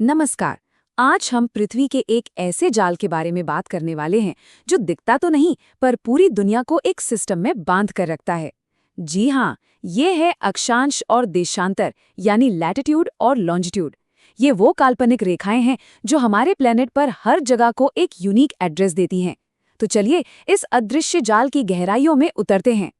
नमस्कार। आज हम पृथ्वी के एक ऐसे जाल के बारे में बात करने वाले हैं जो दिखता तो नहीं पर पूरी दुनिया को एक सिस्टम में बांध कर रखता है। जी हाँ, ये है अक्षांश और देशांतर यानी लैटिट्यूड और लॉन्जिट्यूड। ये वो काल्पनिक रेखाएं हैं जो हमारे प्लेनेट पर हर जगह को एक यूनिक एड्रेस देती हैं। तो चलिए इस अदृश्य जाल की गहराइयों में उतरते हैं।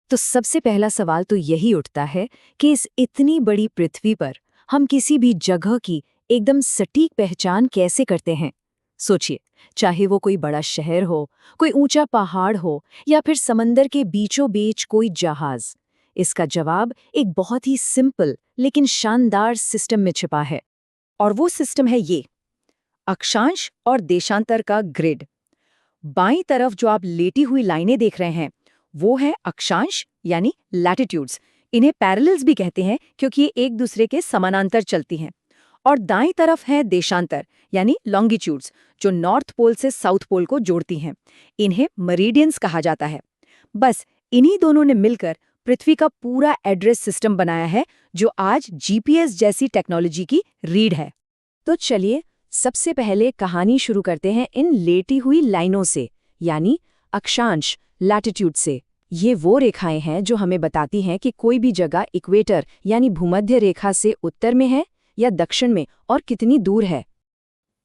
तो सबसे पहला सवाल तो यही उठता है कि इस इतनी बड़ी पृथ्वी पर हम किसी भी जगह की एकदम सटीक पहचान कैसे करते हैं। सोचिए, चाहे वो कोई बड़ा शहर हो, कोई ऊंचा पहाड़ हो या फिर समंदर के बीचों बीच कोई जहाज। इसका जवाब एक बहुत ही सिंपल लेकिन शानदार सिस्टम में छिपा है। और वो सिस्टम है ये अक्षांश और देशांतर का ग्रिड। बाईं तरफ जो आप लेटी हुई लाइनें देख रहे हैं वो है अक्षांश यानी लैटिट्यूड्स। इन्हें पैरेलल्स भी कहते हैं क्योंकि ये एक दूसरे के समानांतर चलती हैं। और दाईं तरफ है देशांतर यानी लॉन्गिट्यूड्स, जो नॉर्थ पोल से साउथ पोल को जोड़ती हैं। इन्हें मेरिडियंस कहा जाता है। बस इन्हीं दोनों ने मिलकर पृथ्वी का पूरा एड्रेस सिस्टम बनाया है जो आज जीपीएस जैसी टेक्नोलॉजी की रीढ़ है। तो चलिए सबसे पहले कहानी शुरू करते हैं इन लेटी हुई लाइनों से यानी अक्षांश लैटिट्यूड से। ये वो रेखाएं हैं जो हमें बताती हैं कि कोई भी जगह इक्वेटर यानी भूमध्य रेखा से उत्तर में है या दक्षिण में और कितनी दूर है।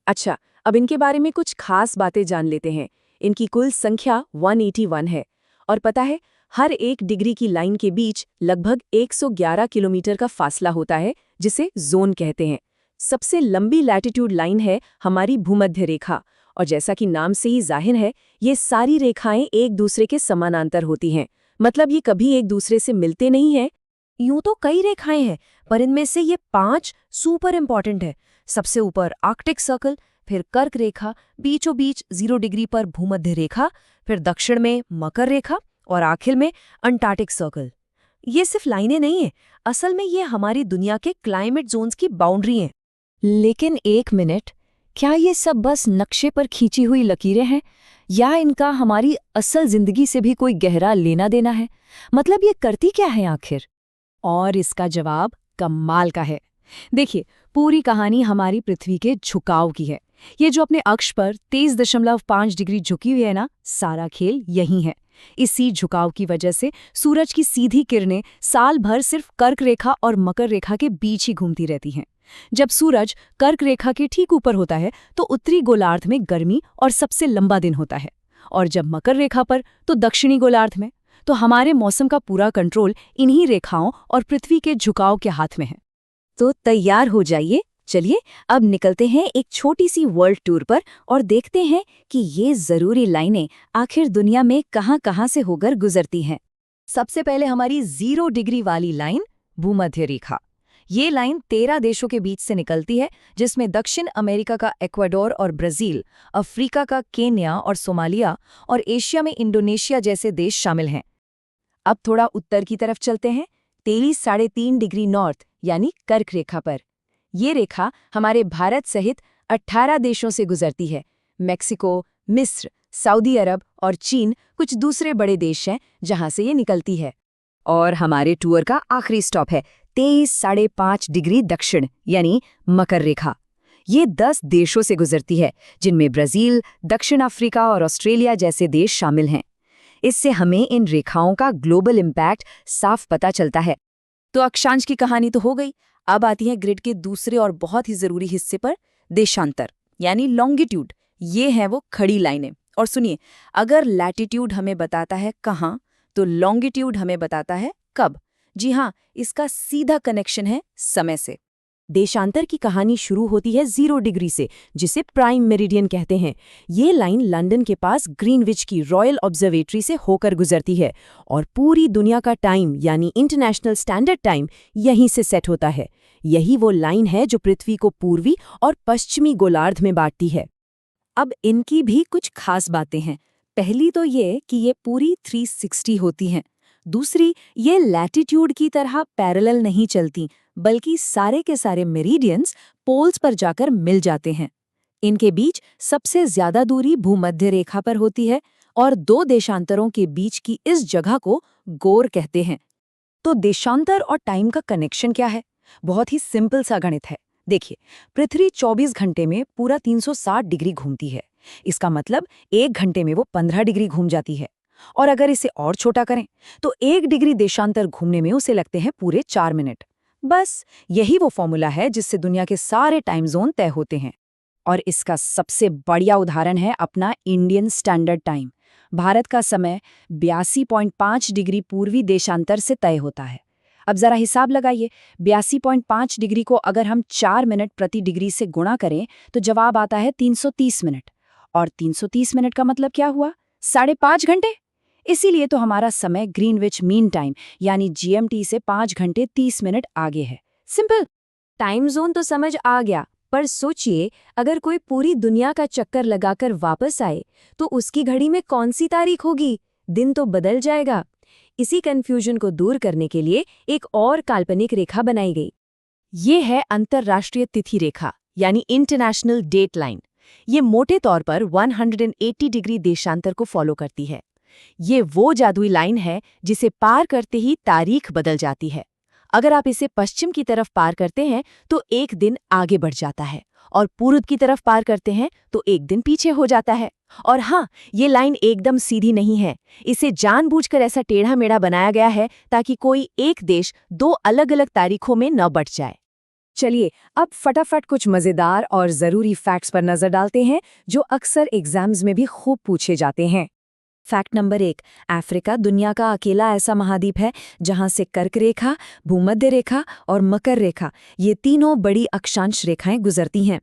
अच्छा, अब इनके बारे में कुछ खास बातें जान लेते हैं। इनकी कुल संख्या 181 है और पता है हर एक डिग्री की लाइन के बीच लगभग 111 किलोमीटर का फासला होता है जिसे जोन कहते हैं। सबसे लंबी लैटिट्यूड लाइन है हमारी भूमध्य रेखा और जैसा कि नाम से ही जाहिर है ये सारी रेखाएं एक दूसरे के समानांतर होती हैं। मतलब ये कभी एक दूसरे से मिलते नहीं हैं। यूं तो कई रेखाएं हैं पर इनमें से ये 5 सुपर इंपॉर्टेंट है। सबसे ऊपर आर्कटिक सर्कल, फिर कर्क रेखा, बीचों बीच 0 डिग्री पर भूमध्य रेखा, फिर दक्षिण में मकर रेखा और आखिर में अंटार्कटिक सर्कल। ये सिर्फ लाइनें नहीं हैं, असल में ये हमारी दुनिया के क्लाइमेट जोन्स की बाउंड्री हैं। लेकिन एक मिनट, क्या ये सब बस नक्शे पर खींची हुई लकीरें हैं या इनका हमारी असल जिंदगी से भी कोई गहरा लेना देना है? मतलब ये करती क्या है आखिर? और इसका जवाब कमाल का है। देखिए, पूरी कहानी हमारी पृथ्वी के झुकाव की है। ये जो अपने अक्ष पर 23.5 डिग्री झुकी हुई है ना, सारा खेल यही है। इसी झुकाव की वजह से सूरज की सीधी किरणें साल भर सिर्फ कर्क रेखा और मकर रेखा के बीच ही घूमती रहती हैं। जब सूरज कर्क रेखा के ठीक ऊपर होता है तो उत्तरी गोलार्ध में गर्मी और सबसे लंबा दिन होता है, और जब मकर रेखा पर तो दक्षिणी गोलार्ध में। तो हमारे मौसम का पूरा कंट्रोल इन्हीं रेखाओं और पृथ्वी के झुकाव के हाथ में है। तो तैयार हो जाइए, चलिए अब निकलते हैं एक छोटी सी वर्ल्ड टूर पर और देखते हैं कि ये जरूरी लाइनें आखिर दुनिया में कहां-कहां से होकर गुजरती हैं। सबसे पहले हमारी 0 डिग्री वाली लाइन भूमध्य रेखा। ये लाइन 13 देशों के बीच से निकलती है, जिसमें दक्षिण अमेरिका का इक्वाडोर और ब्राजील, अफ्रीका का केन्या और सोमालिया और एशिया में इंडोनेशिया जैसे देश शामिल हैं। अब थोड़ा उत्तर की तरफ चलते हैं, 23.5 डिग्री नॉर्थ यानी कर्क रेखा पर। ये रेखा हमारे भारत सहित 18 देशों से गुजरती है। मेक्सिको, मिस्र, सऊदी अरब और चीन कुछ दूसरे बड़े देश हैं जहां से ये निकलती है। और हमारे टूर का आखिरी स्टॉप है 23.5 डिग्री दक्षिण यानी मकर रेखा। ये 10 देशों से गुजरती है, जिनमें ब्राजील, दक्षिण अफ्रीका और ऑस्ट्रेलिया जैसे देश शामिल हैं। इससे हमें इन रेखाओं का ग्लोबल इम्पैक्ट साफ पता चलता है। तो अक्षांश की कहानी तो हो गई, अब आती है ग्रिड के दूसरे और बहुत ही जरूरी हिस्से पर, देशांतर यानी लॉन्गिट्यूड। ये हैं वो खड़ी लाइनें। और सुनिए, अगर लैटिट्यूड हमें बताता है कहाँ, तो लॉन्गिट्यूड हमें बताता है कब। जी हाँ, इसका सीधा कनेक्शन है समय से। देशांतर की कहानी शुरू होती है 0 डिग्री से, जिसे प्राइम मेरिडियन कहते हैं। ये लाइन लंदन के पास ग्रीनविच की रॉयल ऑब्जर्वेटरी से होकर गुजरती है और पूरी दुनिया का टाइम यानी इंटरनेशनल स्टैंडर्ड टाइम यहीं से सेट होता है। यही वो लाइन है जो पृथ्वी को पूर्वी और पश्चिमी गोलार्ध में बांटती है। अब इनकी भी कुछ खास बातें हैं। पहली तो ये कि ये पूरी 360 होती हैं। दूसरी, ये लैटिट्यूड की तरह पैरेलल नहीं चलती, बल्कि सारे के सारे मेरिडियंस पोल्स पर जाकर मिल जाते हैं। इनके बीच सबसे ज्यादा दूरी भूमध्य रेखा पर होती है और 2 देशांतरों के बीच की इस जगह को गोर कहते हैं। तो देशांतर और टाइम का कनेक्शन क्या है? बहुत ही सिंपल सा गणित है। देखिए, पृथ्वी 24 घंटे में पूरा 360 डिग्री घूमती है। इसका मतलब 1 घंटे में वो 15 डिग्री घूम जाती है। और अगर इसे और छोटा करें तो 1 डिग्री देशांतर घूमने में उसे लगते हैं पूरे 4 मिनट। बस यही वो फॉर्मूला है जिससे दुनिया के सारे टाइम जोन तय होते हैं। और इसका सबसे बढ़िया उदाहरण है अपना इंडियन स्टैंडर्ड टाइम। भारत का समय 82.5 डिग्री पूर्वी देशांतर से तय होता है। अब जरा हिसाब लगाइए, 82.5 डिग्री को अगर हम 4 मिनट प्रति डिग्री से गुणा करें तो जवाब आता है 330 मिनट। और 330 मिनट का मतलब क्या हुआ? 5.5 घंटे। इसीलिए तो हमारा समय ग्रीनविच मीन टाइम यानी जीएमटी से 5 घंटे 30 मिनट आगे है। सिंपल। टाइम जोन तो समझ आ गया, पर सोचिए अगर कोई पूरी दुनिया का चक्कर लगाकर वापस आए तो उसकी घड़ी में कौन सी तारीख होगी? दिन तो बदल जाएगा। इसी कंफ्यूजन को दूर करने के लिए एक और काल्पनिक रेखा बनाई गई। ये है अंतर्राष्ट्रीय तिथि रेखा यानी इंटरनेशनल डेट लाइन। ये मोटे तौर पर 180 डिग्री देशांतर को फॉलो करती है। ये वो जादुई लाइन है जिसे पार करते ही तारीख बदल जाती है। अगर आप इसे पश्चिम की तरफ पार करते हैं तो एक दिन आगे बढ़ जाता है, और पूर्व की तरफ पार करते हैं तो एक दिन पीछे हो जाता है। और हाँ, ये लाइन एकदम सीधी नहीं है। इसे जानबूझकर ऐसा टेढ़ा मेढ़ा बनाया गया है ताकि कोई एक देश 2 अलग-अलग तारीखों में न बंट जाए। चलिए, अब फटाफट कुछ मजेदार और जरूरी फैक्ट्स पर नजर डालते हैं जो अक्सर एग्जाम्स में भी खूब पूछे जाते हैं। फैक्ट नंबर 1, अफ्रीका दुनिया का अकेला ऐसा महाद्वीप है जहां से कर्क रेखा, भूमध्य रेखा और मकर रेखा, ये तीनों बड़ी अक्षांश रेखाएं गुजरती हैं।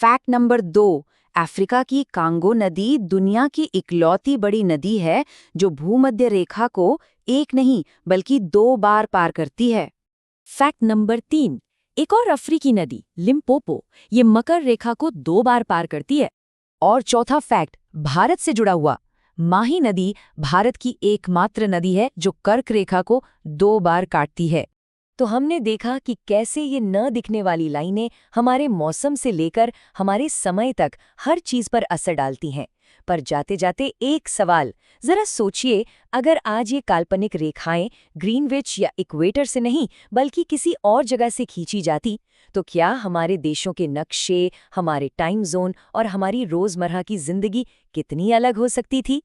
फैक्ट नंबर 2, अफ्रीका की कांगो नदी दुनिया की इकलौती बड़ी नदी है जो भूमध्य रेखा को एक नहीं बल्कि 2 बार पार करती है। फैक्ट नंबर 3, एक और अफ्रीकी नदी लिम्पोपो, ये मकर रेखा को 2 बार पार करती है। और चौथा फैक्ट भारत से जुड़ा हुआ, माही नदी भारत की एकमात्र नदी है जो कर्क रेखा को 2 बार काटती है। तो हमने देखा कि कैसे ये न दिखने वाली लाइनें हमारे मौसम से लेकर हमारे समय तक हर चीज पर असर डालती हैं। पर जाते जाते एक सवाल, जरा सोचिए, अगर आज ये काल्पनिक रेखाएं ग्रीनविच या इक्वेटर से नहीं बल्कि किसी और जगह से खींची जाती, तो क्या हमारे देशों के नक्शे, हमारे टाइम जोन और हमारी रोजमर्रा की जिंदगी कितनी अलग हो सकती थी?